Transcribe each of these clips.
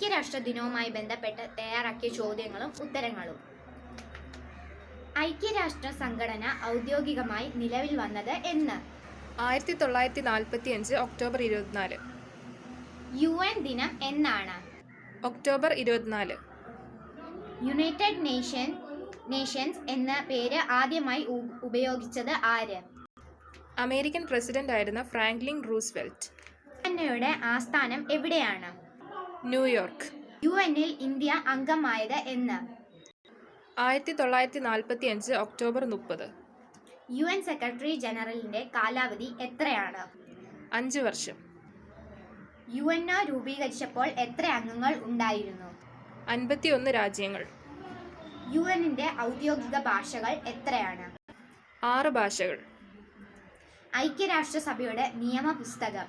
ഐക്യരാഷ്ട്ര ദിനവുമായി ബന്ധപ്പെട്ട് തയ്യാറാക്കിയ ചോദ്യങ്ങളും ഉത്തരങ്ങളും. ഐക്യരാഷ്ട്ര സംഘടന ഔദ്യോഗികമായി നിലവിൽ വന്നത് എന്ന്? 1945 ഒക്ടോബർ 24. UN ദിനം എന്നാണ്? ഒക്ടോബർ 24. യുണൈറ്റഡ് നേഷൻസ് എന്ന പേര് ആദ്യമായി ഉപയോഗിച്ചത് ആര്? അമേരിക്കൻ പ്രസിഡന്റ് ആയിരുന്ന ഫ്രാങ്ക്ലിൻ റൂസ്വെൽറ്റ്. യുടെ ആസ്ഥാനം എവിടെയാണ്? ന്യൂയോർക്ക്. UN-ൽ ഇന്ത്യ അംഗമായത് എന്ന്? 1945 ഒക്ടോബർ 30. UN സെക്രട്ടറി ജനറലിന്റെ കാലാവധി എത്രയാണ്? 5 വർഷം. UNO രൂപീകരിച്ചപ്പോൾ എത്ര അംഗങ്ങൾ ഉണ്ടായിരുന്നു? 51 രാജ്യങ്ങൾ. UN-ന്റെ ഔദ്യോഗിക ഭാഷകൾ എത്രയാണ്? 6 ഭാഷകൾ. ഐക്യരാഷ്ട്രസഭയുടെ നിയമപുസ്തകം.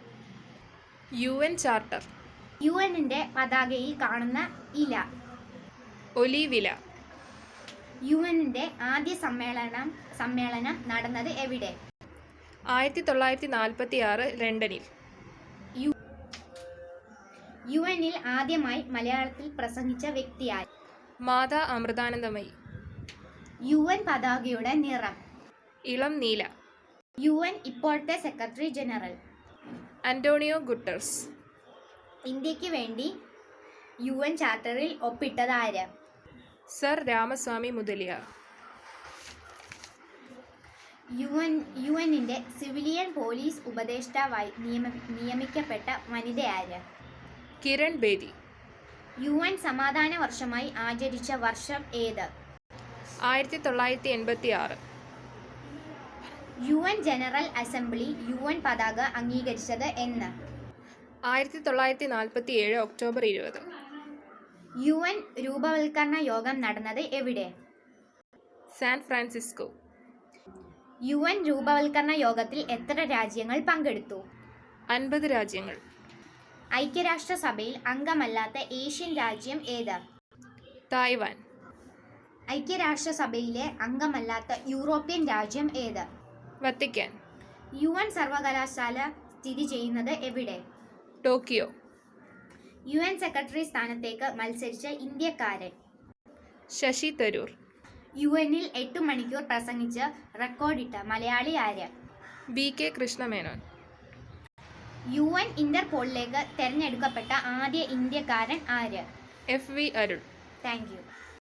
UN charter. UN-ന്റെ പതാകയിൽ കാണുന്ന ഇല. ഒലീവില. UN-ന്റെ ആദ്യ സമ്മേളനം നടന്നത് എവിടെ? 1946 ലണ്ടനിൽ. UN-ൽ ആദ്യമായി മലയാളത്തിൽ പ്രസംഗിച്ച വ്യക്തിയായി? മാതാ അമൃതാനന്ദമയി. UN പതാകയുടെ നിറം? ഇളം നീല. UN ഇപ്പോഴത്തെ സെക്രട്ടറി ജനറൽ? അന്റോണിയോ ഗുട്ടർസ്. ഇന്ത്യക്ക് വേണ്ടി UN ചാർട്ടറിൽ ഒപ്പിട്ടത് ആര്? സർ രാമസ്വാമി മുതലിയാർ. UN-ന്റെ സിവിലിയൻ പോലീസ് ഉപദേഷ്ടാവായി നിയമിക്കപ്പെട്ട വനിതയാര്? കിരൺ ബേദി. UN സമാധാന വർഷമായി ആചരിച്ച വർഷം ഏത്? 1986. UN ജനറൽ അസംബ്ലി UN പതാക അംഗീകരിച്ചത് എന്ന്? 1947 ഒക്ടോബർ 20. UN രൂപവൽക്കരണ യോഗം നടന്നത് എവിടെ? San Francisco. UN രൂപവൽക്കരണ യോഗത്തിൽ എത്ര രാജ്യങ്ങൾ പങ്കെടുത്തു? 50 രാജ്യങ്ങൾ. ഐക്യരാഷ്ട്രസഭയിൽ അംഗമല്ലാത്ത ഏഷ്യൻ രാജ്യം ഏത്? തായ്വാൻ. ഐക്യരാഷ്ട്രസഭയിലെ അംഗമല്ലാത്ത യൂറോപ്യൻ രാജ്യം ഏത്? വത്തിക്കാൻ. UN സർവകലാശാല സ്ഥിതി ചെയ്യുന്നത് എവിടെ? ടോക്കിയോ. UN സെക്രട്ടറി സ്ഥാനത്തേക്ക് മത്സരിച്ച ഇന്ത്യക്കാരൻ? ശശി തരൂർ. UN-ൽ 8 മണിക്കൂർ പ്രസംഗിച്ച് റെക്കോർഡിട്ട മലയാളി ആര്? BK കൃഷ്ണമേനോൻ. UN ഇന്റർപോളിലേക്ക് തെരഞ്ഞെടുക്കപ്പെട്ട ആദ്യ ഇന്ത്യക്കാരൻ ആര്? FV അരുൺ. Thank U.